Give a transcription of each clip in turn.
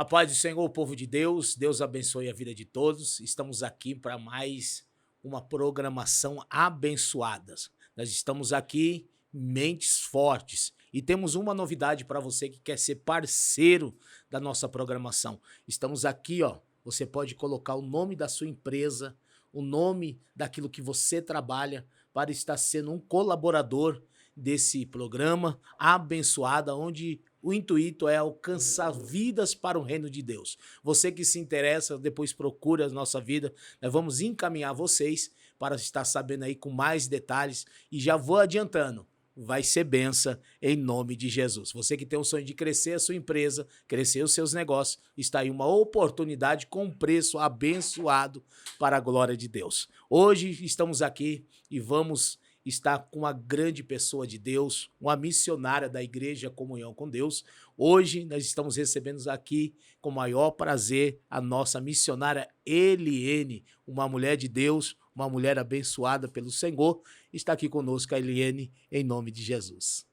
Paz do Senhor, povo de Deus, Deus abençoe a vida de todos. Estamos aqui para mais uma programação abençoadas. Nós estamos aqui, mentes fortes, e temos uma novidade para você que quer ser parceiro da nossa programação. Estamos aqui, ó. Você pode colocar o nome da sua empresa, o nome daquilo que você trabalha, para estar sendo um colaborador desse programa abençoada, onde o intuito é alcançar vidas para o reino de Deus. Você que se interessa, depois procura a nossa vida, nós vamos encaminhar vocês para estar sabendo aí com mais detalhes e já vou adiantando, vai ser benção em nome de Jesus. Você que tem o sonho de crescer a sua empresa, crescer os seus negócios, está aí uma oportunidade com um preço abençoado para a glória de Deus. Hoje estamos aqui e vamos estar com uma grande pessoa de Deus, uma missionária da Igreja Comunhão com Deus. Hoje nós estamos recebendo aqui com o maior prazer a nossa missionária Eliene, uma mulher de Deus, uma mulher abençoada pelo Senhor. Está aqui conosco a Eliene, em nome de Jesus.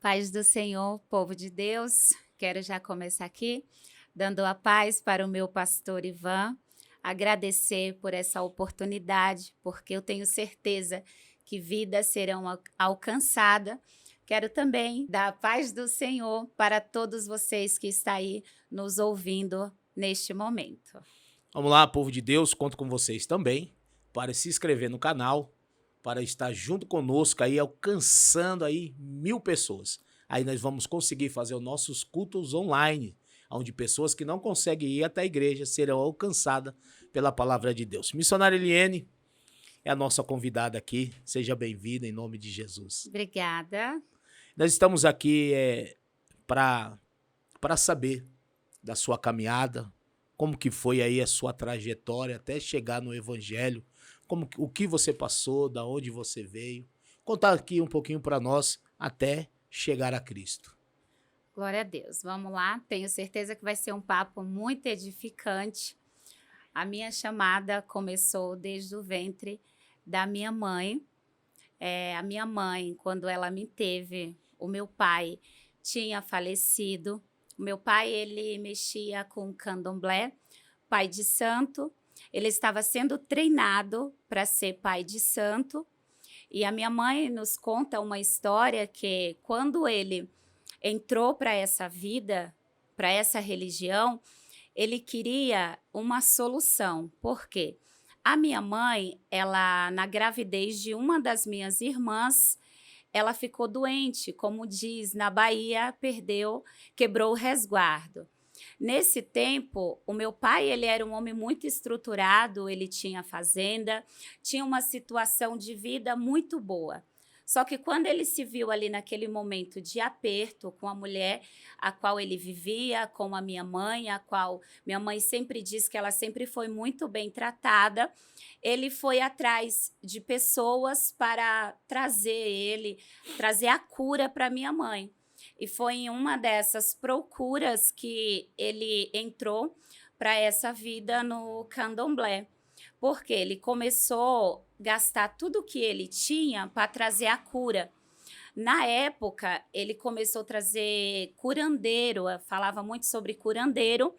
Paz do Senhor, povo de Deus, quero já começar aqui dando a paz para o meu pastor Ivan, agradecer por essa oportunidade, porque eu tenho certeza que vidas serão alcançadas. Quero também dar a paz do Senhor para todos vocês que estão aí nos ouvindo neste momento. Vamos lá, povo de Deus, conto com vocês também para se inscrever no canal, para estar junto conosco aí, alcançando aí 1000 pessoas. Aí nós vamos conseguir fazer os nossos cultos online, onde pessoas que não conseguem ir até a igreja serão alcançadas pela palavra de Deus. Missionária Eliene é a nossa convidada aqui. Seja bem-vinda em nome de Jesus. Obrigada. Nós estamos aqui para saber da sua caminhada, como que foi aí a sua trajetória até chegar no Evangelho, o que você passou, da onde você veio. Contar aqui um pouquinho para nós até chegar a Cristo. Glória a Deus. Vamos lá. Tenho certeza que vai ser um papo muito edificante. A minha chamada começou desde o ventre da minha mãe. A minha mãe, quando ela me teve, o meu pai tinha falecido. O meu pai, ele mexia com candomblé, pai de santo. Ele estava sendo treinado para ser pai de santo. E a minha mãe nos conta uma história que quando ele entrou para essa vida, para essa religião, ele queria uma solução. Por quê? A minha mãe, ela na gravidez de uma das minhas irmãs, ela ficou doente, como diz na Bahia, quebrou o resguardo. Nesse tempo, o meu pai, ele era um homem muito estruturado, ele tinha fazenda, tinha uma situação de vida muito boa. Só que quando ele se viu ali naquele momento de aperto com a mulher a qual ele vivia, com a qual minha mãe sempre diz que ela sempre foi muito bem tratada, ele foi atrás de pessoas para trazer a cura para minha mãe. E foi em uma dessas procuras que ele entrou para essa vida no candomblé. Porque ele começou a gastar tudo que ele tinha para trazer a cura. Na época, ele começou a trazer curandeiro, falava muito sobre curandeiro,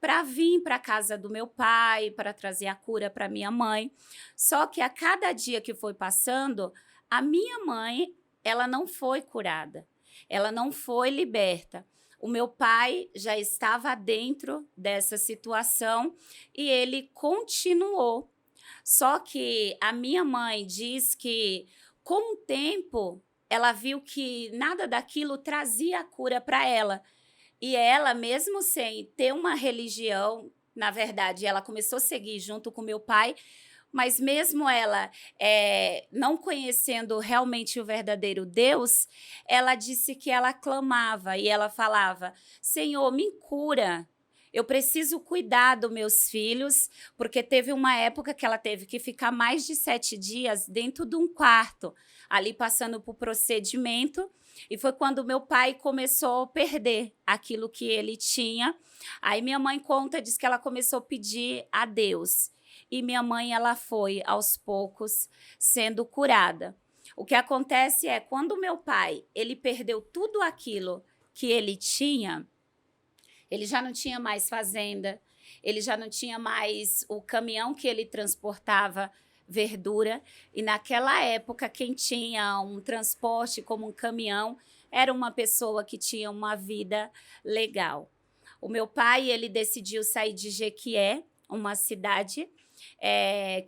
para vir para a casa do meu pai, para trazer a cura para minha mãe. Só que a cada dia que foi passando, a minha mãe, ela não foi curada, ela não foi liberta. O meu pai já estava dentro dessa situação e ele continuou. Só que a minha mãe diz que, com o tempo, ela viu que nada daquilo trazia a cura para ela. E ela, mesmo sem ter uma religião, na verdade, ela começou a seguir junto com meu pai, mas mesmo ela não conhecendo realmente o verdadeiro Deus, ela disse que ela clamava e ela falava: Senhor, me cura. Eu preciso cuidar dos meus filhos, porque teve uma época que ela teve que ficar mais de 7 dias dentro de um quarto, ali passando por procedimento. E foi quando meu pai começou a perder aquilo que ele tinha. Aí minha mãe conta, diz que ela começou a pedir a Deus. E minha mãe, ela foi, aos poucos, sendo curada. O que acontece é, quando meu pai, ele perdeu tudo aquilo que ele tinha, Ele já não tinha mais fazenda, ele já não tinha mais o caminhão que ele transportava verdura. E naquela época, quem tinha um transporte como um caminhão era uma pessoa que tinha uma vida legal. O meu pai, ele decidiu sair de Jequié, uma cidade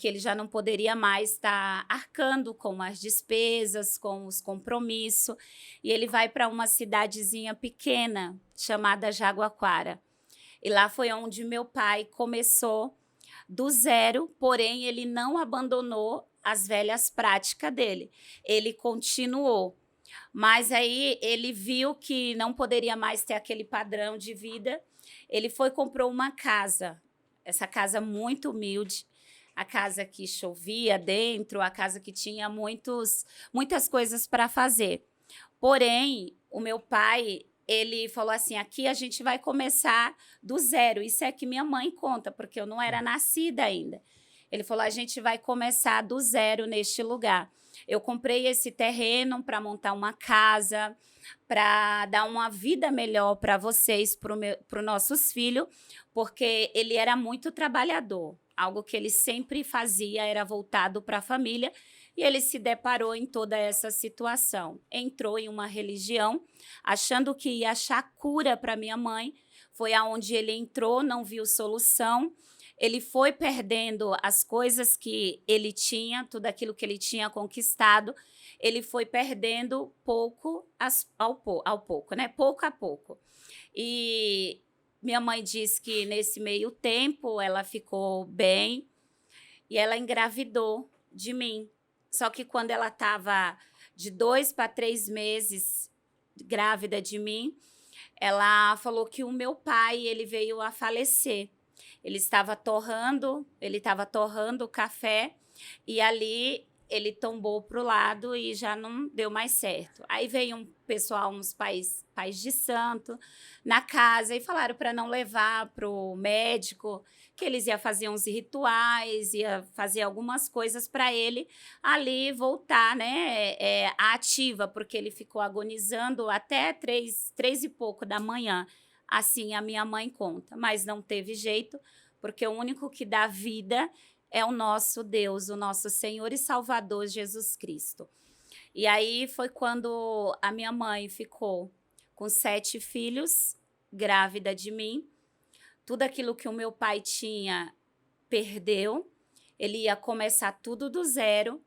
que ele já não poderia mais estar arcando com as despesas, com os compromissos, e ele vai para uma cidadezinha pequena chamada Jaguaquara. E lá foi onde meu pai começou do zero, porém ele não abandonou as velhas práticas dele, ele continuou. Mas aí ele viu que não poderia mais ter aquele padrão de vida, ele foi e comprou uma casa, essa casa muito humilde, a casa que chovia dentro, a casa que tinha muitas coisas para fazer. Porém, o meu pai, ele falou assim, aqui a gente vai começar do zero. Isso é que minha mãe conta, porque eu não era nascida ainda. Ele falou, a gente vai começar do zero neste lugar. Eu comprei esse terreno para montar uma casa, para dar uma vida melhor para vocês, para os nossos filhos, porque ele era muito trabalhador. Algo que ele sempre fazia era voltado para a família, e ele se deparou em toda essa situação. Entrou em uma religião, achando que ia achar cura para minha mãe. Foi aonde ele entrou, não viu solução. Ele foi perdendo as coisas que ele tinha, tudo aquilo que ele tinha conquistado. Ele foi perdendo pouco ao pouco, né? Pouco a pouco. E minha mãe diz que nesse meio tempo ela ficou bem e ela engravidou de mim. Só que quando ela estava de 2 para 3 meses grávida de mim, ela falou que o meu pai ele veio a falecer. Ele estava torrando o café e ali ele tombou para o lado e já não deu mais certo. Aí veio um pessoal, uns pais de santo, na casa e falaram para não levar para o médico, que eles iam fazer uns rituais, ia fazer algumas coisas para ele ali voltar, né, ativa, porque ele ficou agonizando até 3 e pouco da manhã. Assim a minha mãe conta, mas não teve jeito, porque o único que dá vida é o nosso Deus, o nosso Senhor e Salvador Jesus Cristo. E aí foi quando a minha mãe ficou com 7 filhos, grávida de mim. Tudo aquilo que o meu pai tinha, perdeu. Ele ia começar tudo do zero.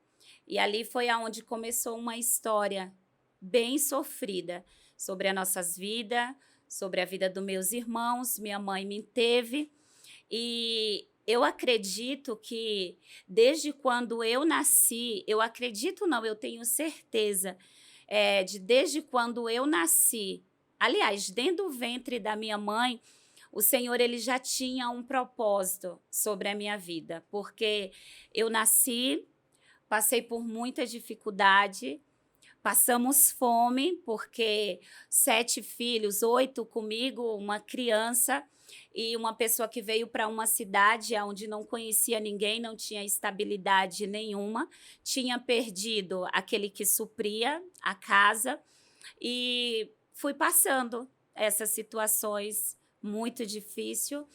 E ali foi aonde começou uma história bem sofrida sobre as nossas vidas, sobre a vida dos meus irmãos. Minha mãe me teve. E eu acredito que desde quando eu nasci, eu acredito não, eu tenho certeza, desde quando eu nasci, aliás, dentro do ventre da minha mãe, o Senhor ele já tinha um propósito sobre a minha vida, porque eu nasci, passei por muita dificuldade, passamos fome, porque 7 filhos, 8 comigo, uma criança e uma pessoa que veio para uma cidade onde não conhecia ninguém, não tinha estabilidade nenhuma, tinha perdido aquele que supria a casa e fui passando essas situações muito difíceis,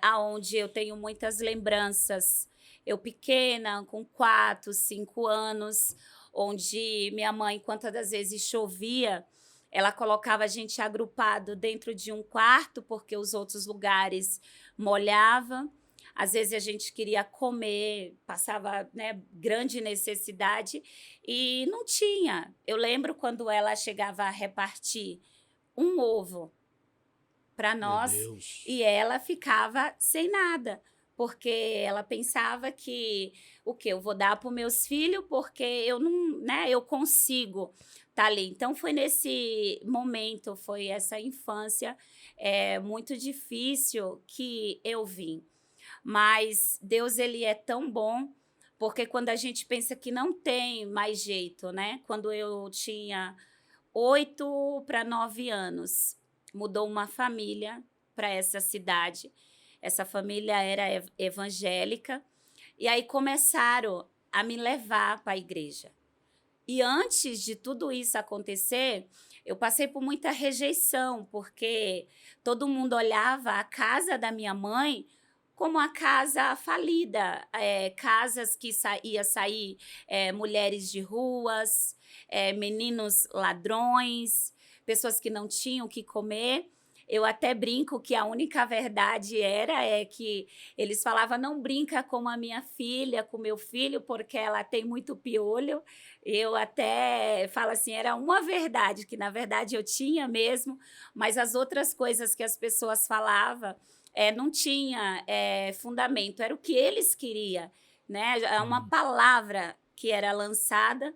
aonde eu tenho muitas lembranças. Eu pequena, com 4, 5 anos, onde minha mãe, quantas das vezes chovia, ela colocava a gente agrupado dentro de um quarto, porque os outros lugares molhavam. Às vezes a gente queria comer, passava, né, grande necessidade e não tinha. Eu lembro quando ela chegava a repartir um ovo para Meu nós Deus. e ela ficava sem nada, porque ela pensava que o que eu vou dar para os meus filhos, porque eu não, né, eu consigo estar ali. Então foi nesse momento, foi essa infância muito difícil que eu vim. Mas Deus ele é tão bom, porque quando a gente pensa que não tem mais jeito, né? Quando eu tinha 8 para 9 anos, mudou uma família para essa cidade. Essa família era evangélica e aí começaram a me levar para a igreja. E antes de tudo isso acontecer, eu passei por muita rejeição, porque todo mundo olhava a casa da minha mãe como a casa falida, casas que ia sair mulheres de ruas, meninos ladrões, pessoas que não tinham o que comer. Eu até brinco que a única verdade é que eles falavam, não brinca com a minha filha, com meu filho, porque ela tem muito piolho. Eu até falo assim, era uma verdade, que na verdade eu tinha mesmo, mas as outras coisas que as pessoas falavam não tinha fundamento, era o que eles queriam, né? É uma palavra que era lançada,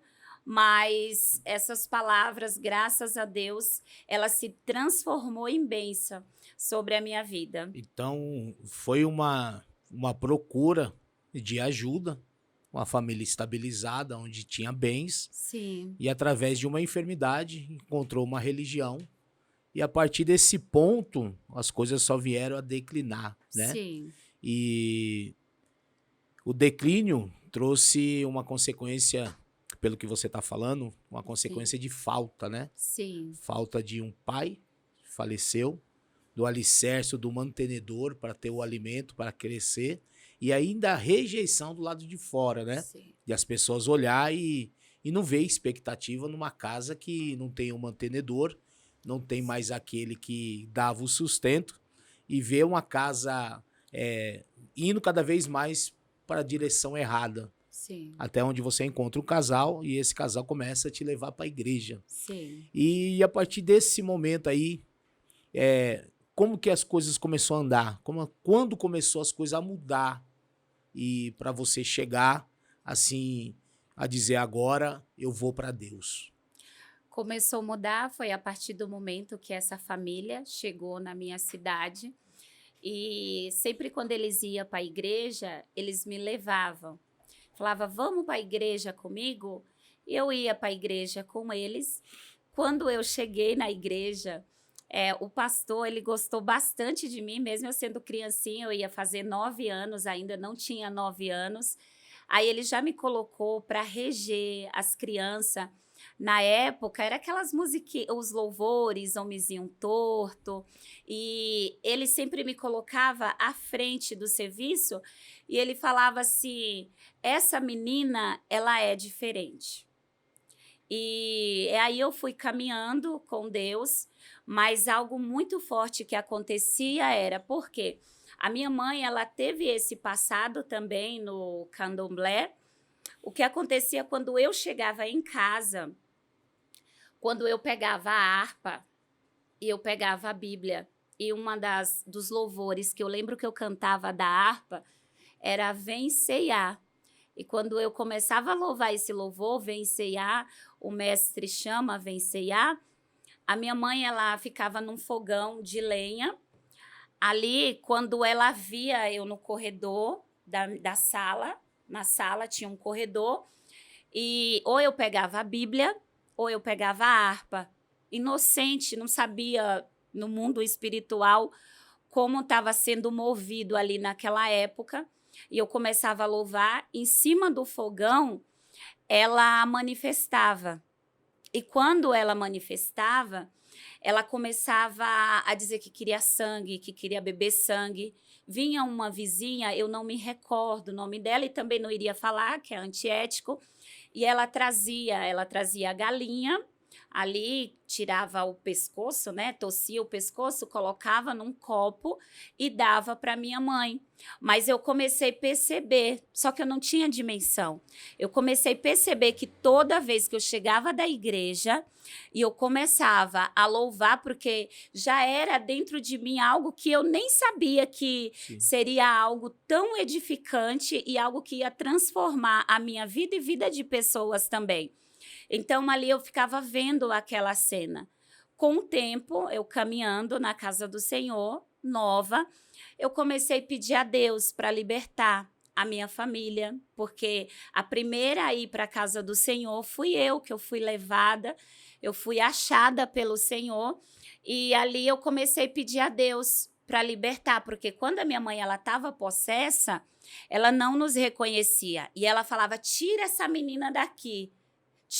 mas essas palavras, graças a Deus, ela se transformou em bênção sobre a minha vida. Então, foi uma procura de ajuda, uma família estabilizada, onde tinha bens, Sim, e através de uma enfermidade encontrou uma religião. E a partir desse ponto, as coisas só vieram a declinar, né? sim, E o declínio trouxe uma consequência, pelo que você está falando, uma sim, consequência de falta, né? sim, Falta de um pai, faleceu, do alicerce, do mantenedor para ter o alimento, para crescer, e ainda a rejeição do lado de fora, né? sim, De as pessoas olhar e não ver expectativa numa casa que não tem um mantenedor, não tem mais aquele que dava o sustento, e ver uma casa indo cada vez mais para a direção errada, sim, até onde você encontra um casal e esse casal começa a te levar para a igreja. sim. E a partir desse momento aí, como que as coisas começaram a andar? Quando começou as coisas a mudar e para você chegar assim a dizer agora eu vou para Deus? Começou a mudar foi a partir do momento que essa família chegou na minha cidade e sempre quando eles iam para a igreja, eles me levavam. Falava, vamos para a igreja comigo? Eu ia para a igreja com eles. Quando eu cheguei na igreja, o pastor ele gostou bastante de mim, mesmo eu sendo criancinha, eu ia fazer 9 anos, ainda não tinha 9 anos. Aí ele já me colocou para reger as crianças. Na época, era aquelas musiquinhas, os louvores, homenzinho torto, e ele sempre me colocava à frente do serviço e ele falava assim: essa menina, ela é diferente. E aí eu fui caminhando com Deus, mas algo muito forte que acontecia era porque a minha mãe, ela teve esse passado também no candomblé. O que acontecia quando eu chegava em casa, quando eu pegava a harpa e eu pegava a Bíblia, e uma dos louvores que eu lembro que eu cantava da harpa era Vem Ceiar. E quando eu começava a louvar esse louvor, Vem Ceiar, o mestre chama Vem Ceiar, a minha mãe ela ficava num fogão de lenha. Ali, quando ela via eu no corredor da sala, na sala tinha um corredor, e ou eu pegava a Bíblia ou eu pegava a harpa. Inocente, não sabia no mundo espiritual como estava sendo movido ali naquela época. E eu começava a louvar. Em cima do fogão, ela manifestava. E quando ela manifestava, ela começava a dizer que queria sangue, que queria beber sangue. Vinha uma vizinha, eu não me recordo o nome dela e também não iria falar, que é antiético, e ela trazia a galinha, ali tirava o pescoço, né? Tossia o pescoço, colocava num copo e dava para minha mãe. Mas eu comecei a perceber, só que eu não tinha dimensão. Eu comecei a perceber que toda vez que eu chegava da igreja e eu começava a louvar, porque já era dentro de mim algo que eu nem sabia que Sim. seria algo tão edificante e algo que ia transformar a minha vida e vida de pessoas também. Então, ali eu ficava vendo aquela cena. Com o tempo, eu caminhando na casa do Senhor, nova, eu comecei a pedir a Deus para libertar a minha família, porque a primeira a ir para a casa do Senhor fui eu, que eu fui levada, eu fui achada pelo Senhor, e ali eu comecei a pedir a Deus para libertar, porque quando a minha mãe ela estava possessa, ela não nos reconhecia, e ela falava, tira essa menina daqui,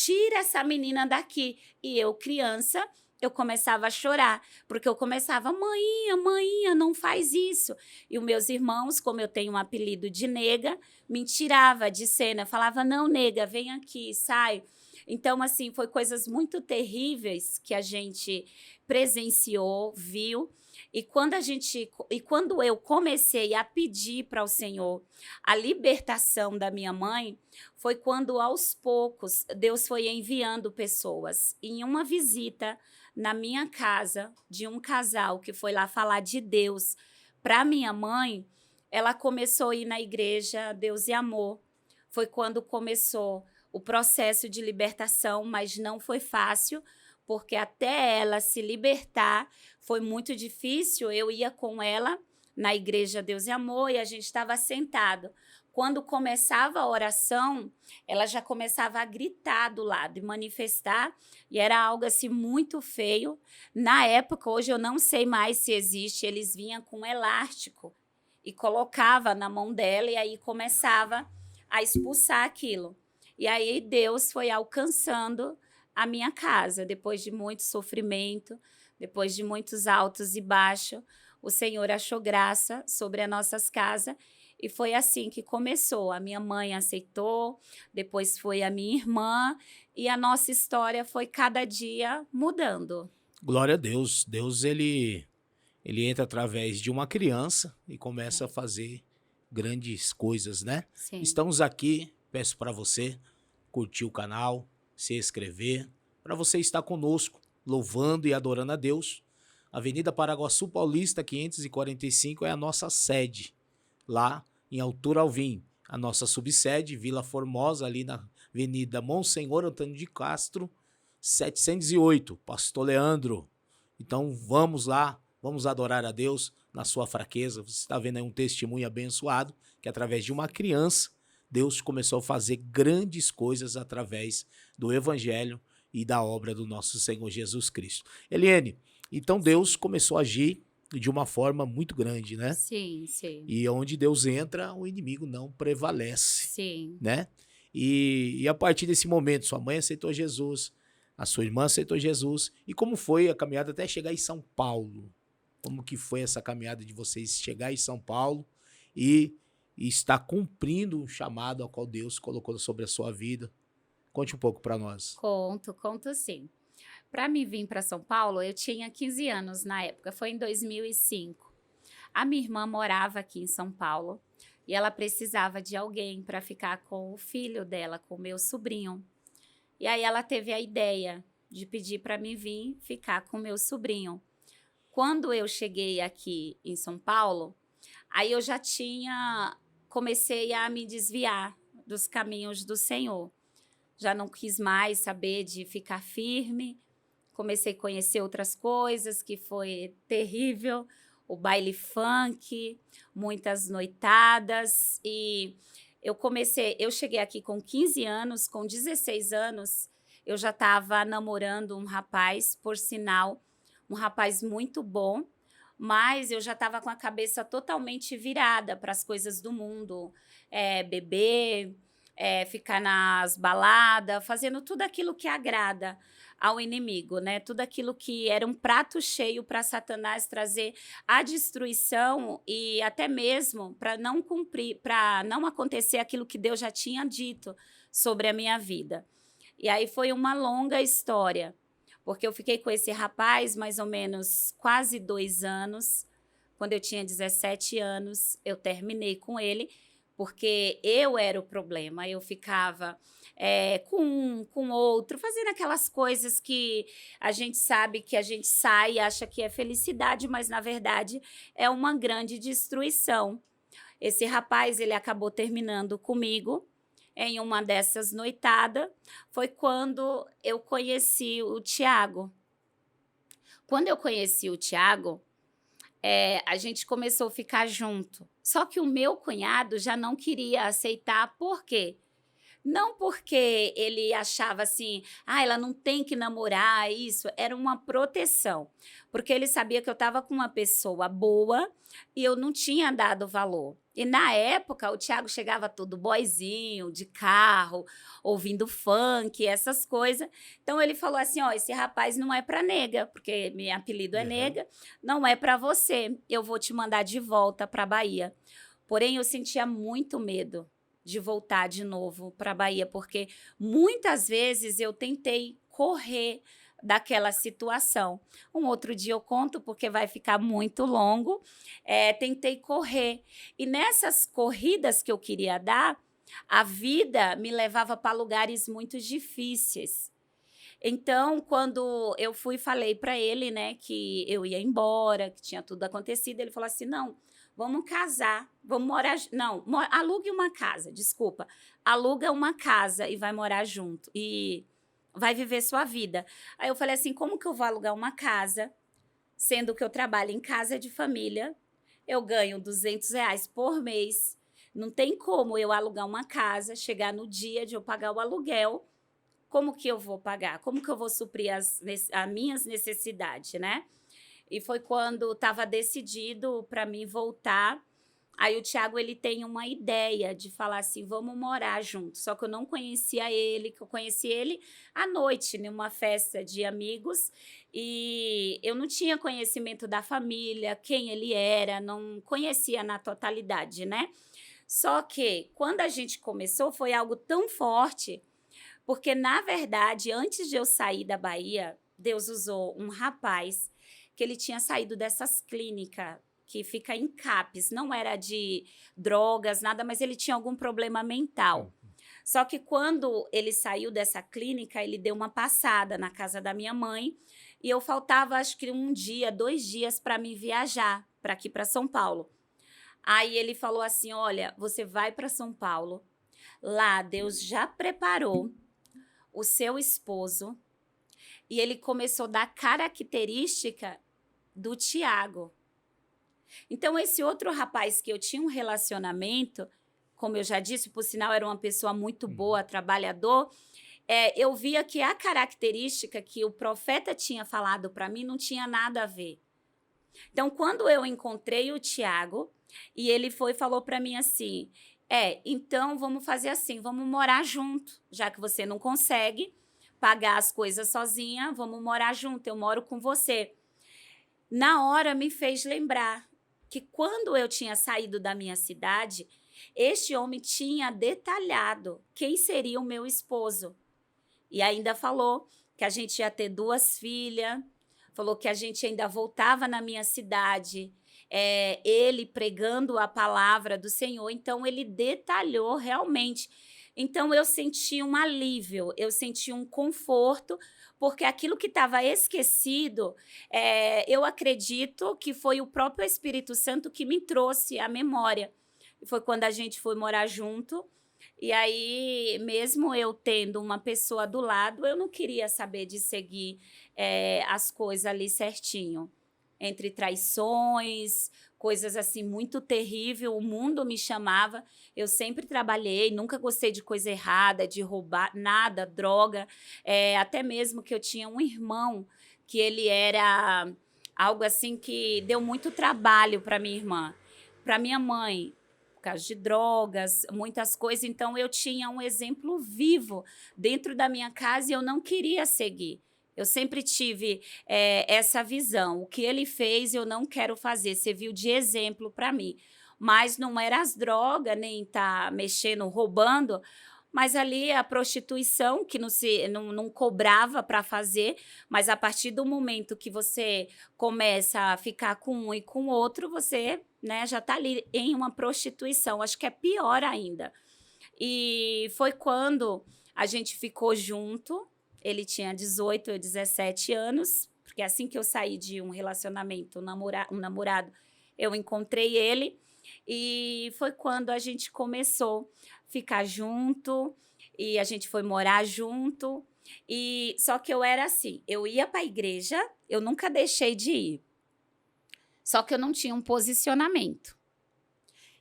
tira essa menina daqui. E eu, criança, eu começava a chorar, porque eu começava, mãinha, não faz isso. E os meus irmãos, como eu tenho um apelido de nega, me tirava de cena, falava, não, nega, vem aqui, sai. Então, assim, foi coisas muito terríveis que a gente presenciou, viu. E quando eu comecei a pedir para o Senhor a libertação da minha mãe, foi quando, aos poucos, Deus foi enviando pessoas. Em uma visita na minha casa, de um casal que foi lá falar de Deus para minha mãe, ela começou a ir na igreja Deus e Amor. Foi quando começou o processo de libertação, mas não foi fácil, porque até ela se libertar foi muito difícil. Eu ia com ela na igreja Deus e Amor e a gente estava sentado. Quando começava a oração, ela já começava a gritar do lado e manifestar, e era algo assim muito feio. Na época, hoje eu não sei mais se existe, eles vinham com elástico e colocava na mão dela e aí começava a expulsar aquilo. E aí Deus foi alcançando a minha casa, depois de muito sofrimento, depois de muitos altos e baixos, o Senhor achou graça sobre as nossas casas. E foi assim que começou. A minha mãe aceitou, depois foi a minha irmã, e a nossa história foi cada dia mudando. Glória a Deus. Deus, ele entra através de uma criança e começa a fazer grandes coisas, né? Sim. Estamos aqui, peço para você curtir o canal, se inscrever, para você estar conosco, louvando e adorando a Deus. Avenida Paraguaçu Paulista, 545, é a nossa sede, lá em Altura Alvim. A nossa subsede, Vila Formosa, ali na Avenida Monsenhor Antônio de Castro, 708, Pastor Leandro. Então vamos lá, vamos adorar a Deus na sua fraqueza. Você está vendo aí um testemunho abençoado, que através de uma criança, Deus começou a fazer grandes coisas através do Evangelho e da obra do nosso Senhor Jesus Cristo. Eliane, então Deus começou a agir de uma forma muito grande, né? Sim, sim. E onde Deus entra, o inimigo não prevalece, Sim. né? E a partir desse momento, sua mãe aceitou Jesus, a sua irmã aceitou Jesus. E como foi a caminhada até chegar em São Paulo? Como que foi essa caminhada de vocês chegar em São Paulo e estar cumprindo o chamado ao qual Deus colocou sobre a sua vida? Conte um pouco para nós. Conto sim. Para me vir para São Paulo, eu tinha 15 anos na época, foi em 2005. A minha irmã morava aqui em São Paulo e ela precisava de alguém para ficar com o filho dela, com o meu sobrinho. E aí ela teve a ideia de pedir para mim vir ficar com o meu sobrinho. Quando eu cheguei aqui em São Paulo, aí eu já comecei a me desviar dos caminhos do Senhor. Já não quis mais saber de ficar firme. Comecei a conhecer outras coisas, que foi terrível. O baile funk, muitas noitadas. E eu cheguei aqui com 15 anos, com 16 anos, eu já estava namorando um rapaz, por sinal, um rapaz muito bom, mas eu já estava com a cabeça totalmente virada para as coisas do mundo, beber, ficar nas baladas, fazendo tudo aquilo que agrada ao inimigo, né? Tudo aquilo que era um prato cheio para Satanás trazer a destruição e até mesmo para não cumprir, para não acontecer aquilo que Deus já tinha dito sobre a minha vida. E aí foi uma longa história, porque eu fiquei com esse rapaz mais ou menos quase 2 anos. Quando eu tinha 17 anos, eu terminei com ele, porque eu era o problema. Eu ficava com outro, fazendo aquelas coisas que a gente sabe que a gente sai e acha que é felicidade, mas, na verdade, é uma grande destruição. Esse rapaz, ele acabou terminando comigo em uma dessas noitadas. Foi quando eu conheci o Tiago. Quando eu conheci o Tiago, a gente começou a ficar junto. Só que o meu cunhado já não queria aceitar. Por quê? Não porque ele achava assim, ah, ela não tem que namorar, isso. Era uma proteção. Porque ele sabia que eu estava com uma pessoa boa e eu não tinha dado valor. E na época, o Thiago chegava todo boyzinho, de carro, ouvindo funk, essas coisas. Então ele falou assim: ó, esse rapaz não é para nega, porque meu apelido é Aham. nega, não é para você. Eu vou te mandar de volta para Bahia. Porém, eu sentia muito medo de voltar de novo para a Bahia, porque muitas vezes eu tentei correr daquela situação. Um outro dia eu conto, porque vai ficar muito longo. Tentei correr. E nessas corridas que eu queria dar, a vida me levava para lugares muito difíceis. Então, quando eu fui e falei para ele, né, que eu ia embora, que tinha tudo acontecido, ele falou assim: "Não, vamos casar, vamos morar, não, alugue uma casa, desculpa, aluga uma casa e vai morar junto e vai viver sua vida". Aí eu falei assim: "Como que eu vou alugar uma casa, sendo que eu trabalho em casa de família, eu ganho R$ 200 por mês, não tem como eu alugar uma casa, chegar no dia de eu pagar o aluguel, como que eu vou pagar? Como que eu vou suprir as minhas necessidades, né?". E foi quando estava decidido para mim voltar. Aí o Thiago, ele tem uma ideia de falar assim: vamos morar junto. Só que eu não conhecia ele, que eu conheci ele à noite, numa festa de amigos, e eu não tinha conhecimento da família, quem ele era, não conhecia na totalidade, né? Só que quando a gente começou, foi algo tão forte porque, na verdade, antes de eu sair da Bahia, Deus usou um rapaz que ele tinha saído dessas clínicas que fica em CAPS, não era de drogas, nada, mas ele tinha algum problema mental. Hum. Só que quando ele saiu dessa clínica, ele deu uma passada na casa da minha mãe e eu faltava, acho que um dia, 2 dias para me viajar para aqui para São Paulo. Aí ele falou assim: olha, você vai para São Paulo, lá Deus já preparou o seu esposo, e ele começou a dar característica do Tiago. Então, esse outro rapaz que eu tinha um relacionamento, como eu já disse, por sinal, era uma pessoa muito Uhum. boa, trabalhador, eu via que a característica que o profeta tinha falado para mim não tinha nada a ver. Então, quando eu encontrei o Tiago, e ele foi e falou para mim assim: então vamos fazer assim, vamos morar junto, já que você não consegue pagar as coisas sozinha, vamos morar junto, eu moro com você. Na hora me fez lembrar que quando eu tinha saído da minha cidade, este homem tinha detalhado quem seria o meu esposo. E ainda falou que a gente ia ter 2 filhas, falou que a gente ainda voltava na minha cidade, ele pregando a palavra do Senhor, então ele detalhou realmente. Então eu senti um alívio, eu senti um conforto, porque aquilo que estava esquecido, eu acredito que foi o próprio Espírito Santo que me trouxe à memória. E foi quando a gente foi morar junto, e aí, mesmo eu tendo uma pessoa do lado, eu não queria saber de seguir, as coisas ali certinho. Entre traições, coisas assim muito terrível, o mundo me chamava. Eu sempre trabalhei, nunca gostei de coisa errada, de roubar, nada, droga. Até mesmo que eu tinha um irmão que ele era algo assim que deu muito trabalho para minha irmã. Para minha mãe, por causa de drogas, muitas coisas. Então, eu tinha um exemplo vivo dentro da minha casa e eu não queria seguir. Eu sempre tive essa visão. O que ele fez, eu não quero fazer. Serviu de exemplo para mim. Mas não era as drogas, nem estar mexendo, roubando, mas ali a prostituição, que não cobrava para fazer, mas a partir do momento que você começa a ficar com um e com o outro, você, né, já está ali em uma prostituição. Acho que é pior ainda. E foi quando a gente ficou junto. Ele tinha 18, eu 17 anos, porque assim que eu saí de um relacionamento, um namorado, eu encontrei ele. E foi quando a gente começou a ficar junto e a gente foi morar junto. E só que eu era assim, eu ia para a igreja, eu nunca deixei de ir. Só que eu não tinha um posicionamento.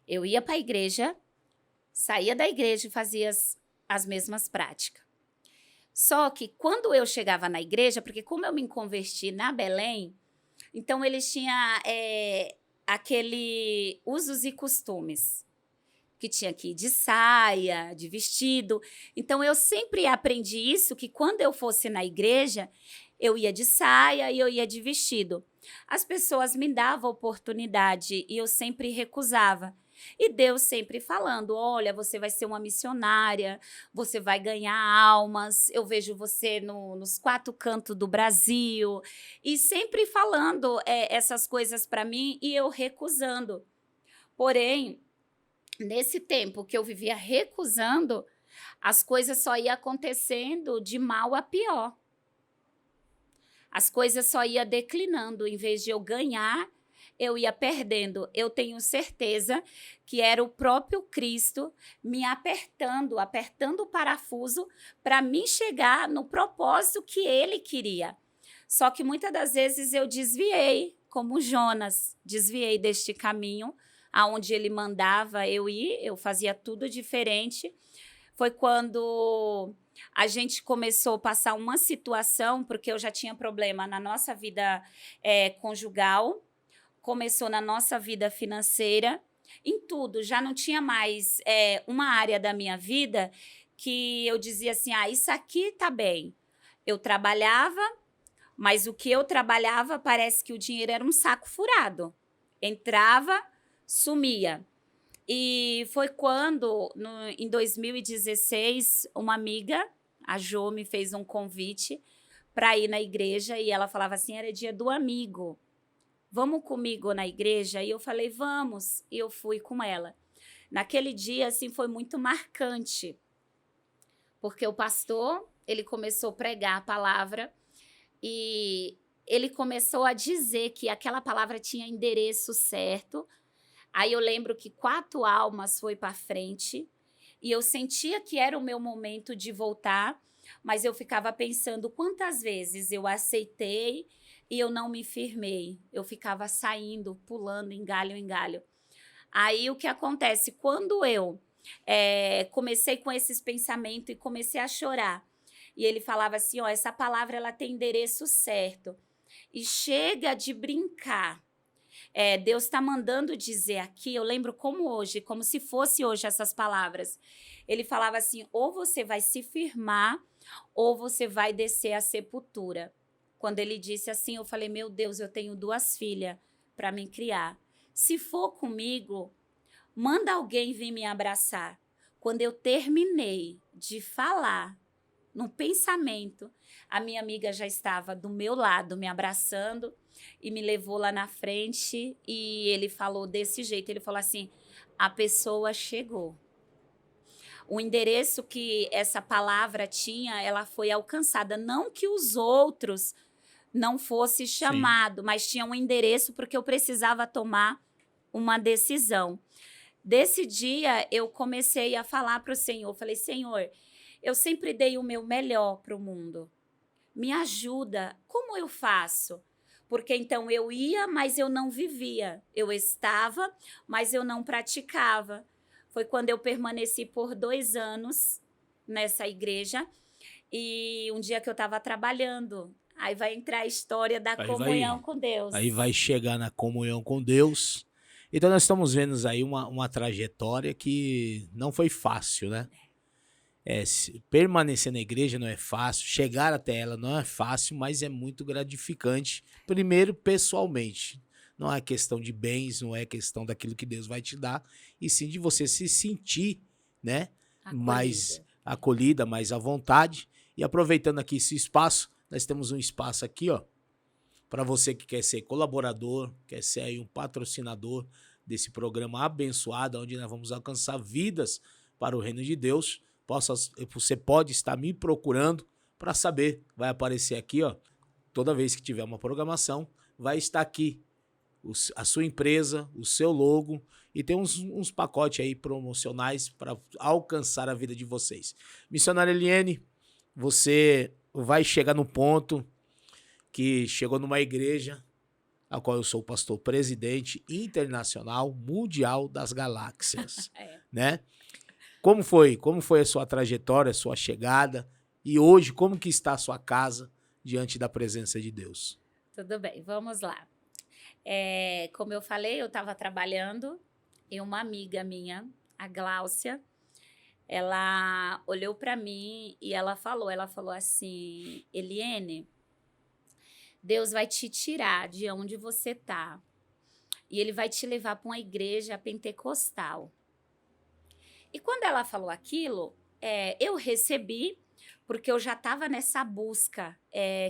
Eu ia para a igreja, saía da igreja e fazia as mesmas práticas. Só que quando eu chegava na igreja, porque como eu me converti na Belém, então eles tinham aquele usos e costumes, que tinha que ir de saia, de vestido. Então eu sempre aprendi isso, que quando eu fosse na igreja, eu ia de saia e eu ia de vestido. As pessoas me davam oportunidade e eu sempre recusava. E Deus sempre falando, olha, você vai ser uma missionária, você vai ganhar almas, eu vejo você nos 4 cantos do Brasil. E sempre falando essas coisas para mim e eu recusando. Porém, nesse tempo que eu vivia recusando, as coisas só iam acontecendo de mal a pior. As coisas só iam declinando. Em vez de eu ganhar, eu ia perdendo. Eu tenho certeza que era o próprio Cristo me apertando o parafuso para me chegar no propósito que ele queria. Só que muitas das vezes eu desviei, como Jonas, desviei deste caminho, aonde ele mandava eu ir, eu fazia tudo diferente. Foi quando a gente começou a passar uma situação, porque eu já tinha problema na nossa vida conjugal, começou na nossa vida financeira, em tudo. Já não tinha mais uma área da minha vida que eu dizia assim, isso aqui tá bem. Eu trabalhava, mas o que eu trabalhava parece que o dinheiro era um saco furado. Entrava, sumia. E foi quando, em 2016, uma amiga, a Jo, me fez um convite para ir na igreja e ela falava assim, era dia do amigo, vamos comigo na igreja? E eu falei, vamos, e eu fui com ela. Naquele dia, assim, foi muito marcante, porque o pastor, ele começou a pregar a palavra e ele começou a dizer que aquela palavra tinha endereço certo. Aí eu lembro que 4 almas foi para frente e eu sentia que era o meu momento de voltar, mas eu ficava pensando quantas vezes eu aceitei e eu não me firmei. Eu ficava saindo, pulando em galho em galho. Aí o que acontece? Quando eu comecei com esses pensamentos e comecei a chorar, e ele falava assim, essa palavra ela tem endereço certo. E chega de brincar. Deus está mandando dizer aqui, eu lembro como hoje, como se fosse hoje essas palavras. Ele falava assim, ou você vai se firmar, ou você vai descer à sepultura. Quando ele disse assim, eu falei, meu Deus, eu tenho 2 filhas para me criar. Se for comigo, manda alguém vir me abraçar. Quando eu terminei de falar, no pensamento, a minha amiga já estava do meu lado, me abraçando, e me levou lá na frente e ele falou desse jeito, ele falou assim, a pessoa chegou. O endereço que essa palavra tinha, ela foi alcançada. Não que os outros não fossem chamados, mas tinha um endereço porque eu precisava tomar uma decisão. Desse dia, eu comecei a falar para o Senhor, falei, Senhor, eu sempre dei o meu melhor para o mundo. Me ajuda, como eu faço? Porque então eu ia, mas eu não vivia. Eu estava, mas eu não praticava. Foi quando eu permaneci por 2 anos nessa igreja. E um dia que eu estava trabalhando, aí vai entrar a história da comunhão com Deus. Aí vai chegar na comunhão com Deus. Então nós estamos vendo aí uma trajetória que não foi fácil, né? Permanecer na igreja não é fácil, chegar até ela não é fácil, mas é muito gratificante. Primeiro, pessoalmente. Não é questão de bens, não é questão daquilo que Deus vai te dar, e sim de você se sentir, né, mais acolhida, mais à vontade. E aproveitando aqui esse espaço, nós temos um espaço aqui, ó, para você que quer ser colaborador, quer ser aí um patrocinador desse programa abençoado, onde nós vamos alcançar vidas para o reino de Deus. Você pode estar me procurando para saber, vai aparecer aqui, ó, toda vez que tiver uma programação, vai estar aqui a sua empresa, o seu logo, e tem uns pacotes aí promocionais para alcançar a vida de vocês. Missionária Eliene, você vai chegar no ponto que chegou numa igreja, a qual eu sou o pastor presidente internacional mundial das galáxias, né? Como foi? Como foi a sua trajetória, a sua chegada? E hoje, como que está a sua casa diante da presença de Deus? Tudo bem, vamos lá. Como eu falei, eu estava trabalhando e uma amiga minha, a Gláucia, ela olhou para mim e ela falou assim, Eliene, Deus vai te tirar de onde você está e ele vai te levar para uma igreja pentecostal. E quando ela falou aquilo, eu recebi, porque eu já estava nessa busca,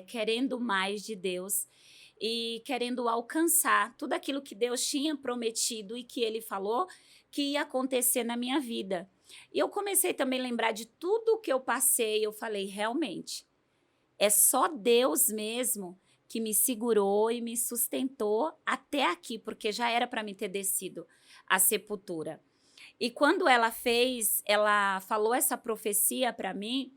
querendo mais de Deus e querendo alcançar tudo aquilo que Deus tinha prometido e que Ele falou que ia acontecer na minha vida. E eu comecei também a lembrar de tudo que eu passei, eu falei, realmente, é só Deus mesmo que me segurou e me sustentou até aqui, porque já era para mim ter descido à sepultura. E quando ela falou essa profecia para mim,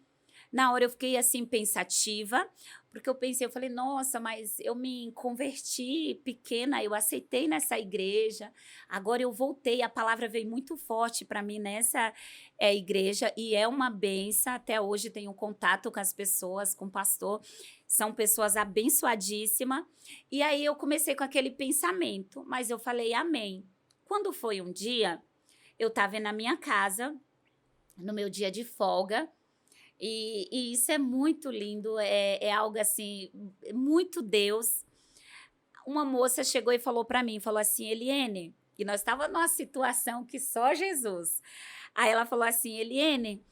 na hora eu fiquei assim pensativa, porque eu falei, nossa, mas eu me converti pequena, eu aceitei nessa igreja, agora eu voltei, a palavra veio muito forte para mim nessa igreja e é uma benção, até hoje tenho contato com as pessoas, com o pastor, são pessoas abençoadíssimas, e aí eu comecei com aquele pensamento, mas eu falei, amém. Quando foi um dia, eu estava na minha casa, no meu dia de folga, e isso é muito lindo, é algo assim, muito Deus. Uma moça chegou e falou para mim, falou assim, Eliene, e nós estávamos numa situação que só Jesus. Aí ela falou assim, Eliene,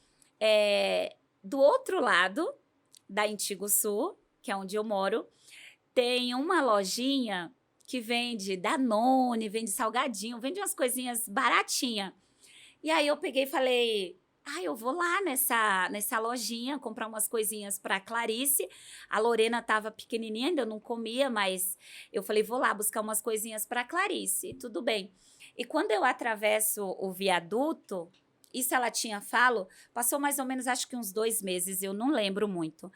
do outro lado da Antigo Sul, que é onde eu moro, tem uma lojinha que vende Danone, vende salgadinho, vende umas coisinhas baratinhas. E aí eu peguei e falei, eu vou lá nessa lojinha comprar umas coisinhas para Clarice. A Lorena estava pequenininha, ainda eu não comia, mas eu falei, vou lá buscar umas coisinhas para Clarice, tudo bem. E quando eu atravesso o viaduto, isso ela tinha falo, passou mais ou menos acho que uns 2 meses, eu não lembro muito.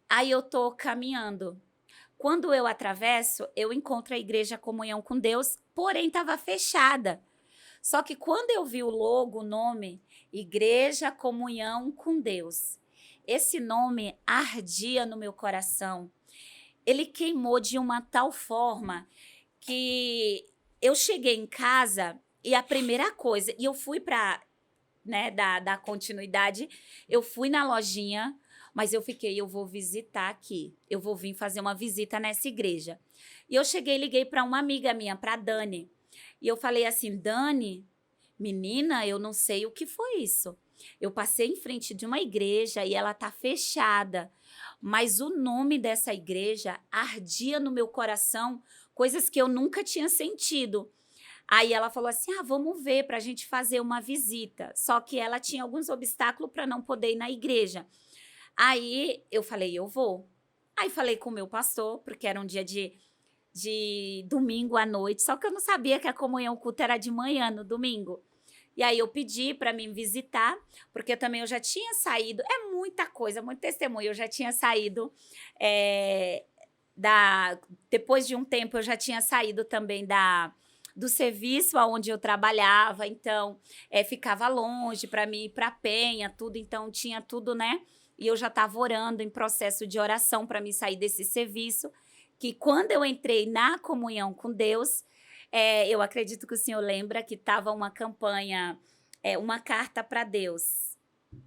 Aí eu tô caminhando. Quando eu atravesso, eu encontro a Igreja Comunhão com Deus, porém estava fechada. Só que quando eu vi o logo, o nome, Igreja Comunhão com Deus, esse nome ardia no meu coração. Ele queimou de uma tal forma que eu cheguei em casa e a primeira coisa, e eu fui para, né, dar continuidade, eu fui na lojinha, mas eu vou visitar aqui, eu vou vir fazer uma visita nessa igreja. E eu cheguei e liguei para uma amiga minha, para a Dani, e eu falei assim, Dani, menina, eu não sei o que foi isso. Eu passei em frente de uma igreja e ela tá fechada, mas o nome dessa igreja ardia no meu coração, coisas que eu nunca tinha sentido. Aí ela falou assim, vamos ver para a gente fazer uma visita. Só que ela tinha alguns obstáculos para não poder ir na igreja. Aí eu falei, eu vou. Aí falei com o meu pastor, porque era um dia de domingo à noite, só que eu não sabia que a comunhão, o culto era de manhã, no domingo. E aí eu pedi para me visitar, porque também eu já tinha saído, é muita coisa, muito testemunho, eu já tinha saído, depois de um tempo eu já tinha saído também do serviço onde eu trabalhava, então ficava longe para mim ir para Penha, tudo, então tinha tudo, né? E eu já estava orando em processo de oração para me sair desse serviço, que quando eu entrei na comunhão com Deus, eu acredito que o senhor lembra que estava uma campanha, uma carta para Deus.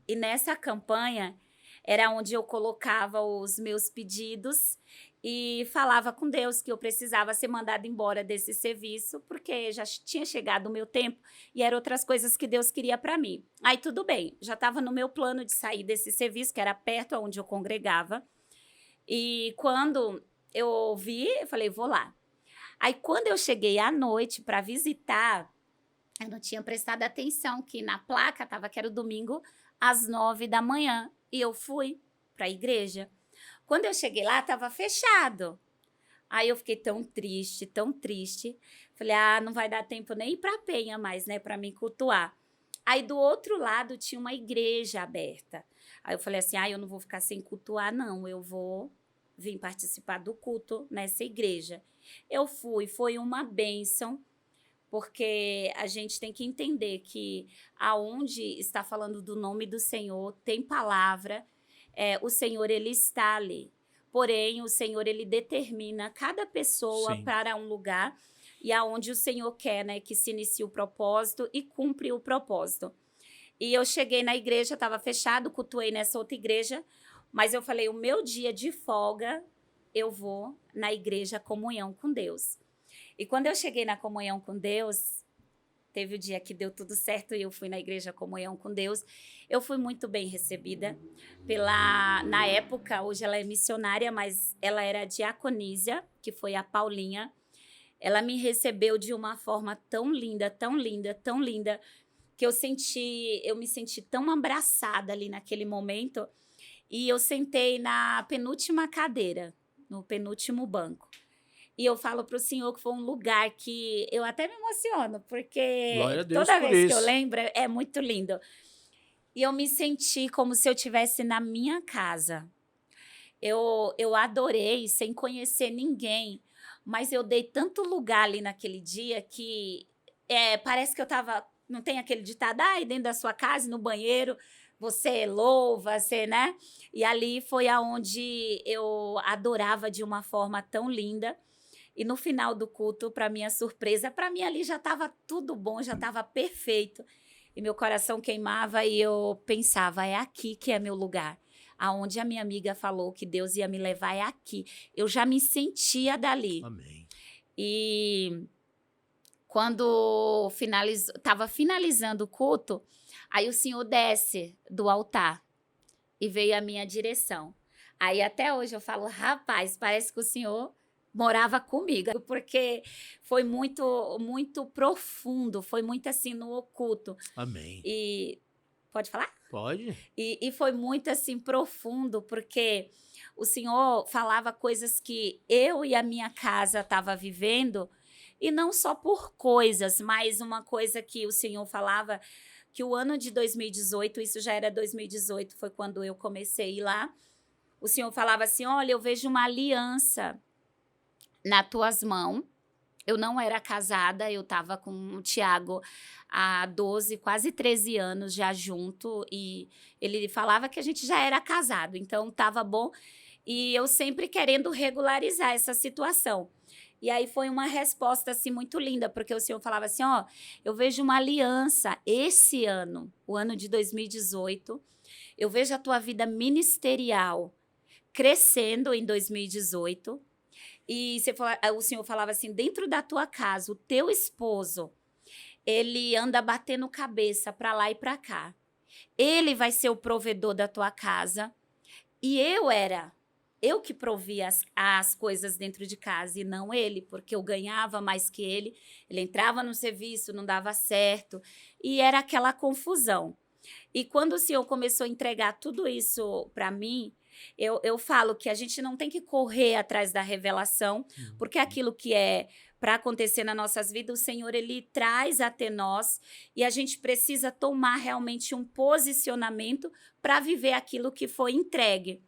E nessa campanha era onde eu colocava os meus pedidos e falava com Deus que eu precisava ser mandada embora desse serviço, porque já tinha chegado o meu tempo e eram outras coisas que Deus queria para mim. Aí tudo bem, já estava no meu plano de sair desse serviço, que era perto onde eu congregava. E quando eu ouvi, eu falei, vou lá. Aí, quando eu cheguei à noite para visitar, eu não tinha prestado atenção que na placa estava que era o domingo às 9 da manhã. E eu fui para a igreja. Quando eu cheguei lá, estava fechado. Aí eu fiquei tão triste, tão triste. Falei, não vai dar tempo nem ir para a Penha mais, né, para me cultuar. Aí do outro lado tinha uma igreja aberta. Aí eu falei assim, eu não vou ficar sem cultuar, não. Eu vou vir participar do culto nessa igreja. Eu fui, foi uma bênção, porque a gente tem que entender que aonde está falando do nome do Senhor, tem palavra, o Senhor, ele está ali. Porém, o Senhor, ele determina cada pessoa Sim. para um lugar e aonde o Senhor quer, né, que se inicie o propósito e cumpre o propósito. E eu cheguei na igreja, estava fechado, cultuei nessa outra igreja, mas eu falei, o meu dia de folga, eu vou na igreja comunhão com Deus. E quando eu cheguei na comunhão com Deus, teve o dia que deu tudo certo e eu fui na igreja comunhão com Deus. Eu fui muito bem recebida na época, hoje ela é missionária, mas ela era diaconísia, que foi a Paulinha. Ela me recebeu de uma forma tão linda, tão linda, tão linda, que eu me senti tão abraçada ali naquele momento. E eu sentei na penúltima cadeira, no penúltimo banco. E eu falo para o senhor que foi um lugar que eu até me emociono, Glória porque a Deus toda por vez que eu isso. lembro é muito lindo. E eu me senti como se eu estivesse na minha casa. Eu adorei, sem conhecer ninguém, mas eu dei tanto lugar ali naquele dia que parece que eu estava. Não tem aquele ditado, dentro da sua casa, no banheiro, você louva, você, né? E ali foi aonde eu adorava de uma forma tão linda. E no final do culto, para minha surpresa, para mim ali já estava tudo bom, já estava perfeito. E meu coração queimava e eu pensava, é aqui que é meu lugar. Aonde a minha amiga falou que Deus ia me levar é aqui. Eu já me sentia dali. Amém. E quando estava finalizando o culto, aí o Senhor desce do altar e veio à minha direção. Aí até hoje eu falo, rapaz, parece que o Senhor morava comigo, porque foi muito, muito profundo, foi muito assim no oculto. Amém. E pode falar? Pode? E foi muito assim profundo, porque o Senhor falava coisas que eu e a minha casa estava vivendo, e não só por coisas, mas uma coisa que o Senhor falava, que o ano de 2018, isso já era 2018, foi quando eu comecei a ir lá, o Senhor falava assim, olha, eu vejo uma aliança nas tuas mãos. Eu não era casada, eu estava com o Tiago há 12, quase 13 anos já junto, e ele falava que a gente já era casado, então estava bom, e eu sempre querendo regularizar essa situação. E aí foi uma resposta assim muito linda, porque o Senhor falava assim, eu vejo uma aliança esse ano, o ano de 2018, eu vejo a tua vida ministerial crescendo em 2018, e o Senhor falava assim, dentro da tua casa, o teu esposo, ele anda batendo cabeça para lá e para cá. Ele vai ser o provedor da tua casa. E eu que provia as coisas dentro de casa e não ele, porque eu ganhava mais que ele. Ele entrava no serviço, não dava certo. E era aquela confusão. E quando o Senhor começou a entregar tudo isso para mim, eu falo que a gente não tem que correr atrás da revelação, porque aquilo que é para acontecer nas nossas vidas, o Senhor, ele traz até nós e a gente precisa tomar realmente um posicionamento para viver aquilo que foi entregue.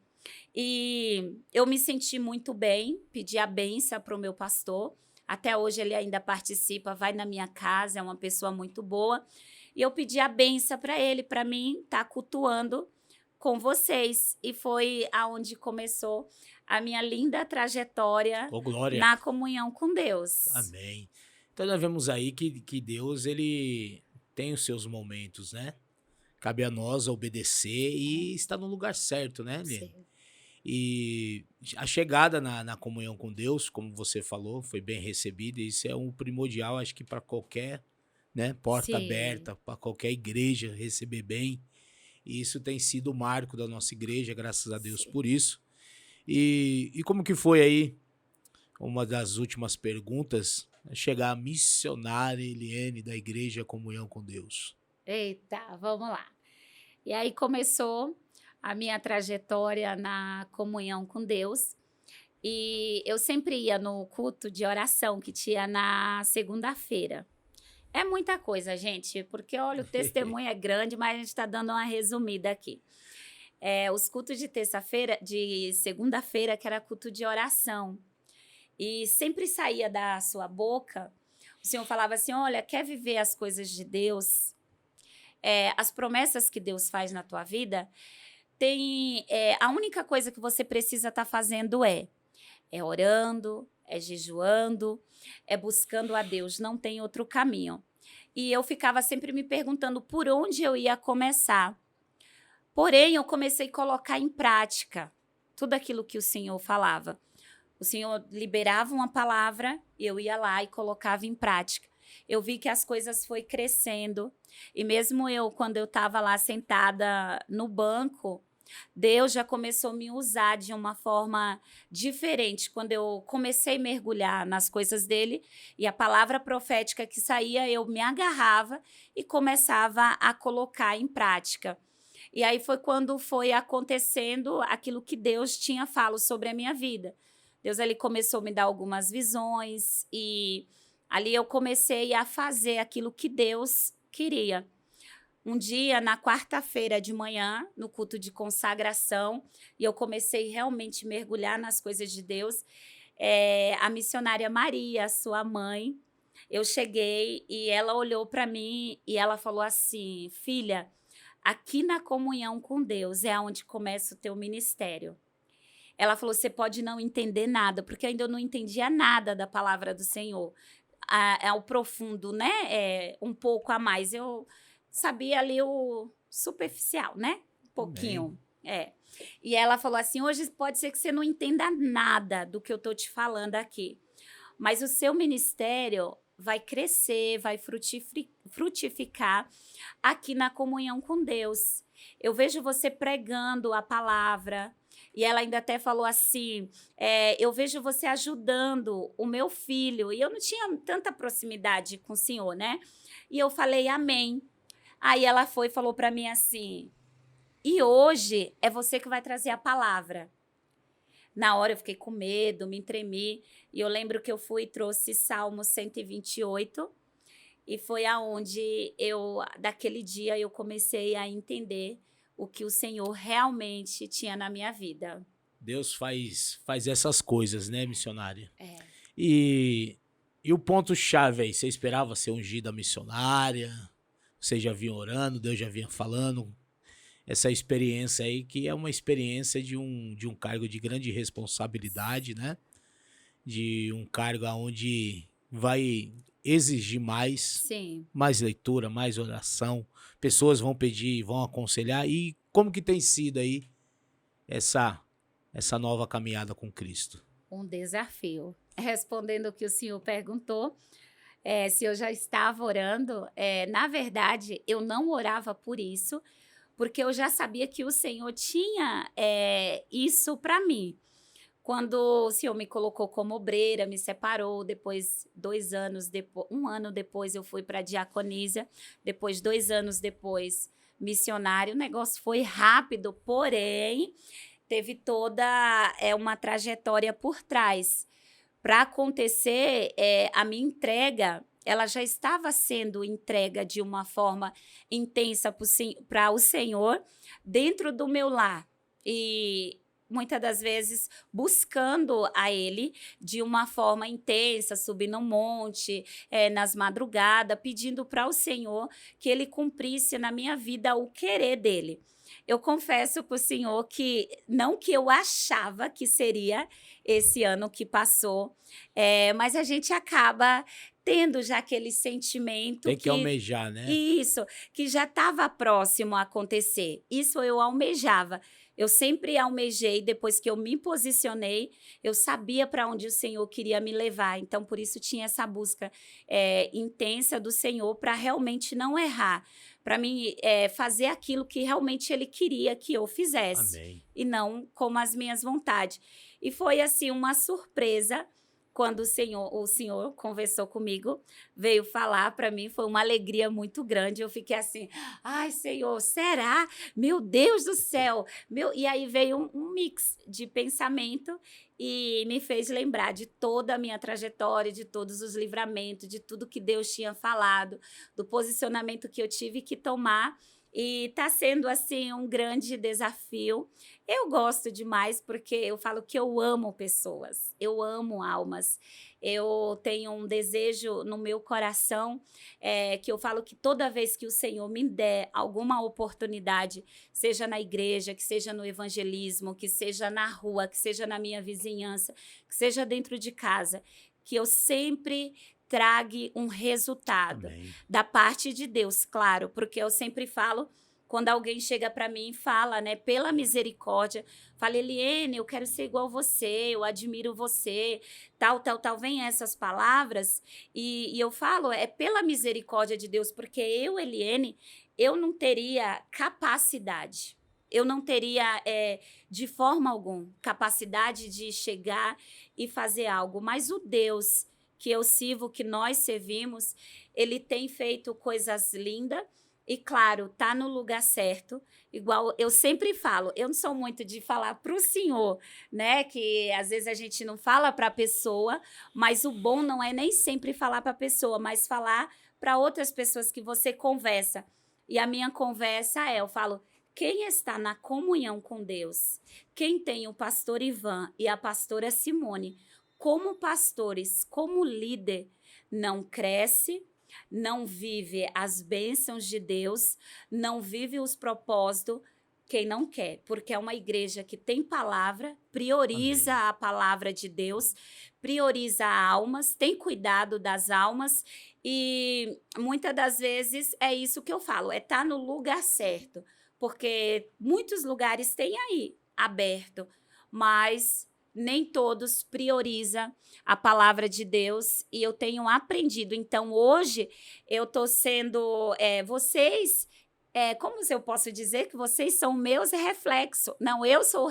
E eu me senti muito bem, pedi a bênção para o meu pastor. Até hoje ele ainda participa, vai na minha casa, é uma pessoa muito boa. E eu pedi a bênção para ele, para mim estar cultuando com vocês. E foi aonde começou a minha linda trajetória Ô, glória. na comunhão com Deus. Amém. Então nós vemos aí que Deus, ele tem os seus momentos, né? Cabe a nós obedecer e estar no lugar certo, né, Liane? Sim. E a chegada na comunhão com Deus, como você falou, foi bem recebida, e isso é um primordial, acho que para qualquer, né, porta Sim. aberta, para qualquer igreja receber bem. E isso tem sido o marco da nossa igreja, graças a Deus Sim. por isso. E como que foi aí, uma das últimas perguntas, chegar a missionária Eliane da Igreja Comunhão com Deus? Eita, vamos lá. E aí começou a minha trajetória na comunhão com Deus. E eu sempre ia no culto de oração que tinha na segunda-feira. É muita coisa, gente, porque olha, o testemunho é grande, mas a gente está dando uma resumida aqui. Os cultos de terça-feira, de segunda-feira, que era culto de oração. E sempre saía da sua boca O Senhor falava assim, olha, quer viver as coisas de Deus? As promessas que Deus faz na tua vida, a única coisa que você precisa estar fazendo é orando, é jejuando, é buscando a Deus, não tem outro caminho. E eu ficava sempre me perguntando por onde eu ia começar. Porém, eu comecei a colocar em prática tudo aquilo que o Senhor falava. O Senhor liberava uma palavra, eu ia lá e colocava em prática. Eu vi que as coisas foi crescendo. E mesmo quando eu estava lá sentada no banco, Deus já começou a me usar de uma forma diferente. Quando eu comecei a mergulhar nas coisas dele e a palavra profética que saía, eu me agarrava e começava a colocar em prática. E aí foi quando foi acontecendo aquilo que Deus tinha falado sobre a minha vida. Deus ali começou a me dar algumas visões e ali eu comecei a fazer aquilo que Deus queria. Um dia, na quarta-feira de manhã, no culto de consagração, e eu comecei realmente a mergulhar nas coisas de Deus, a missionária Maria, sua mãe, eu cheguei e ela olhou para mim e ela falou assim, filha, aqui na comunhão com Deus é onde começa o teu ministério. Ela falou, você pode não entender nada, porque ainda eu não entendia nada da palavra do Senhor. Ao profundo, né? Um pouco a mais. Eu sabia ali o superficial, né? Um pouquinho. E ela falou assim, hoje pode ser que você não entenda nada do que eu tô te falando aqui, mas o seu ministério vai crescer, vai frutificar aqui na comunhão com Deus. Eu vejo você pregando a palavra. E ela ainda até falou assim, eu vejo você ajudando o meu filho. E eu não tinha tanta proximidade com o Senhor, né? E eu falei, amém. Aí ela foi e falou para mim assim, e hoje é você que vai trazer a palavra. Na hora eu fiquei com medo, me tremi. E eu lembro que eu fui e trouxe Salmo 128. E foi aonde daquele dia, eu comecei a entender o que o Senhor realmente tinha na minha vida. Deus faz essas coisas, né, missionária? E o ponto-chave aí, você esperava ser ungida missionária? Você já vinha orando, Deus já vinha falando? Essa experiência aí, que é uma experiência de um cargo de grande responsabilidade, né? De um cargo onde vai exigir mais, Sim. Mais leitura, mais oração. Pessoas vão pedir, vão aconselhar. E como que tem sido aí essa nova caminhada com Cristo? Um desafio. Respondendo o que o senhor perguntou, se eu já estava orando, na verdade, eu não orava por isso, porque eu já sabia que o Senhor tinha isso para mim. Quando o Senhor me colocou como obreira, me separou, depois 2 anos depois, 1 ano depois eu fui para a diaconisa, depois 2 anos depois missionário, o negócio foi rápido, porém teve toda uma trajetória por trás. Para acontecer, a minha entrega, ela já estava sendo entrega de uma forma intensa para o Senhor dentro do meu lar. E muitas das vezes buscando a Ele de uma forma intensa, subindo um monte, nas madrugadas, pedindo para o Senhor que Ele cumprisse na minha vida o querer dEle. Eu confesso para o Senhor que não que eu achava que seria esse ano que passou, mas a gente acaba tendo já aquele sentimento Tem que almejar, né? Isso, que já estava próximo a acontecer. Isso eu almejava. Eu sempre almejei, depois que eu me posicionei, eu sabia para onde o Senhor queria me levar. Então, por isso tinha essa busca intensa do Senhor para realmente não errar. Para mim, fazer aquilo que realmente Ele queria que eu fizesse. Amém. E não como as minhas vontades. E foi, assim, uma surpresa quando o senhor conversou comigo, veio falar para mim, foi uma alegria muito grande. Eu fiquei assim, ai, Senhor, será? Meu Deus do céu! E aí veio um mix de pensamento e me fez lembrar de toda a minha trajetória, de todos os livramentos, de tudo que Deus tinha falado, do posicionamento que eu tive que tomar E está sendo, assim, um grande desafio. Eu gosto demais, porque eu falo que eu amo pessoas, eu amo almas. Eu tenho um desejo no meu coração, que eu falo que toda vez que o Senhor me der alguma oportunidade, seja na igreja, que seja no evangelismo, que seja na rua, que seja na minha vizinhança, que seja dentro de casa, que eu sempre trague um resultado Amém. da parte de Deus, claro, porque eu sempre falo, quando alguém chega para mim e fala, né, pela misericórdia, fala, Eliene, eu quero ser igual você, eu admiro você, tal, tal, tal, vem essas palavras, e eu falo, é pela misericórdia de Deus, porque eu, Eliene, eu não teria capacidade, eu não teria, de forma alguma, capacidade de chegar e fazer algo, mas o Deus que eu sirvo, que nós servimos, ele tem feito coisas lindas e, claro, tá no lugar certo. Igual eu sempre falo, eu não sou muito de falar para o senhor, né? Que às vezes a gente não fala para a pessoa, mas o bom não é nem sempre falar para a pessoa, mas falar para outras pessoas que você conversa. E a minha conversa eu falo, quem está na comunhão com Deus, quem tem o pastor Ivan e a pastora Simone, como pastores, como líder, não cresce, não vive as bênçãos de Deus, não vive os propósitos, quem não quer, porque é uma igreja que tem palavra, prioriza Amém. a palavra de Deus, prioriza almas, tem cuidado das almas e muitas das vezes é isso que eu falo, é estar no lugar certo, porque muitos lugares têm aí aberto, mas nem todos priorizam a palavra de Deus e eu tenho aprendido. Então, hoje, eu estou sendo, vocês, como eu posso dizer que vocês são meus reflexos? Não, eu sou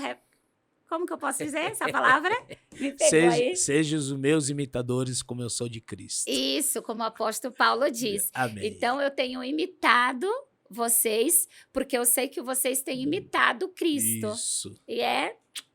como que eu posso dizer essa palavra? Me pegou aí. Seja os meus imitadores como eu sou de Cristo. Isso, como o apóstolo Paulo diz. Amém. Então, eu tenho imitado vocês, porque eu sei que vocês têm imitado Cristo. Isso. E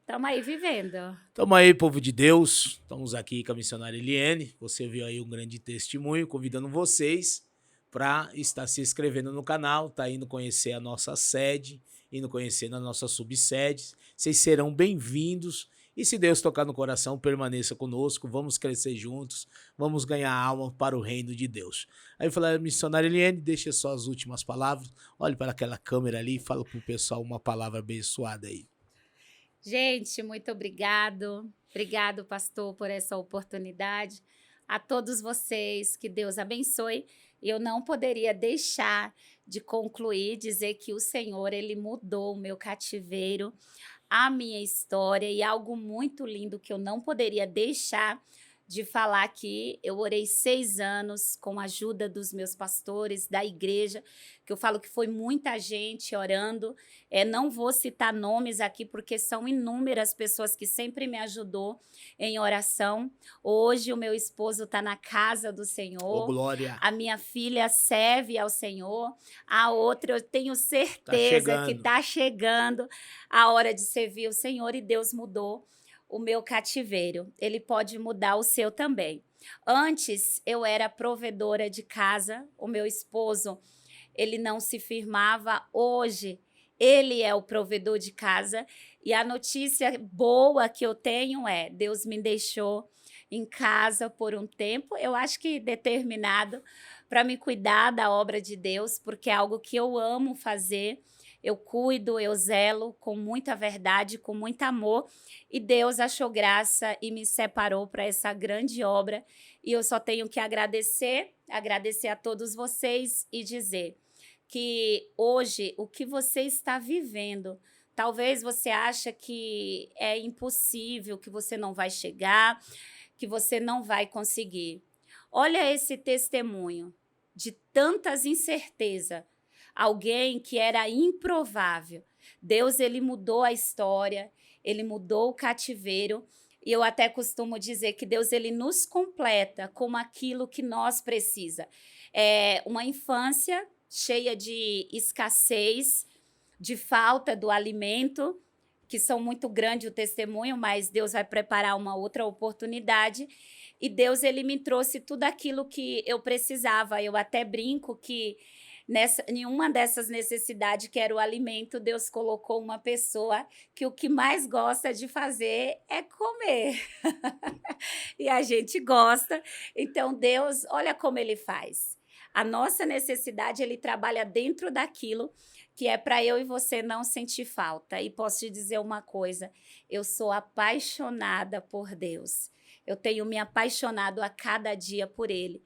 estamos aí vivendo. Estamos aí, povo de Deus. Estamos aqui com a missionária Eliene. Você viu aí um grande testemunho, convidando vocês para estar se inscrevendo no canal, tá indo conhecer a nossa sede, indo conhecer as nossas subsedes. Vocês serão bem-vindos. E se Deus tocar no coração, permaneça conosco. Vamos crescer juntos. Vamos ganhar alma para o reino de Deus. Aí eu falei, missionária Eliene, deixa só as últimas palavras. Olhe para aquela câmera ali e fala para o pessoal uma palavra abençoada aí. Gente, muito obrigado. Obrigado, pastor, por essa oportunidade. A todos vocês, que Deus abençoe. Eu não poderia deixar de concluir, dizer que o Senhor, ele mudou o meu cativeiro, a minha história e algo muito lindo que eu não poderia deixar de falar aqui. Eu orei 6 anos com a ajuda dos meus pastores, da igreja, que eu falo que foi muita gente orando. Não vou citar nomes aqui, porque são inúmeras pessoas que sempre me ajudou em oração. Hoje o meu esposo está na casa do Ô, Senhor. glória. A minha filha serve ao Senhor. A outra, eu tenho certeza que chegando. está chegando a hora de servir o Senhor e Deus mudou o meu cativeiro. Ele pode mudar o seu também. Antes, eu era provedora de casa. O meu esposo, ele não se firmava. Hoje, ele é o provedor de casa. E a notícia boa que eu tenho é: Deus me deixou em casa por um tempo, eu acho que determinado, para me cuidar da obra de Deus, porque é algo que eu amo fazer. Eu cuido, eu zelo com muita verdade, com muito amor. E Deus achou graça e me separou para essa grande obra. E eu só tenho que agradecer a todos vocês e dizer que hoje o que você está vivendo, talvez você ache que é impossível, que você não vai chegar, que você não vai conseguir. Olha esse testemunho de tantas incertezas. Alguém que era improvável. Deus, ele mudou a história, ele mudou o cativeiro. E eu até costumo dizer que Deus, ele nos completa com aquilo que nós precisa. Uma infância cheia de escassez, de falta do alimento, que são muito grande o testemunho, mas Deus vai preparar uma outra oportunidade. E Deus, ele me trouxe tudo aquilo que eu precisava. Eu até brinco que em uma dessas necessidades, que era o alimento, Deus colocou uma pessoa que o que mais gosta de fazer é comer. E a gente gosta. Então, Deus, olha como ele faz. A nossa necessidade, ele trabalha dentro daquilo que é para eu e você não sentir falta. E posso te dizer uma coisa: eu sou apaixonada por Deus. Eu tenho me apaixonado a cada dia por Ele.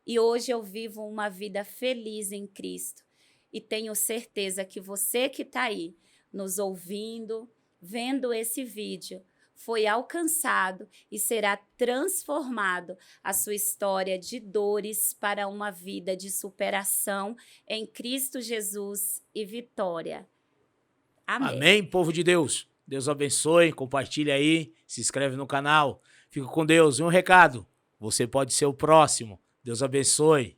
E hoje eu vivo uma vida feliz em Cristo. E tenho certeza que você que está aí, nos ouvindo, vendo esse vídeo, foi alcançado e será transformado a sua história de dores para uma vida de superação em Cristo Jesus e vitória. Amém. Amém, povo de Deus. Deus abençoe, compartilha aí, se inscreve no canal. Fica com Deus. E um recado, você pode ser o próximo. Deus abençoe.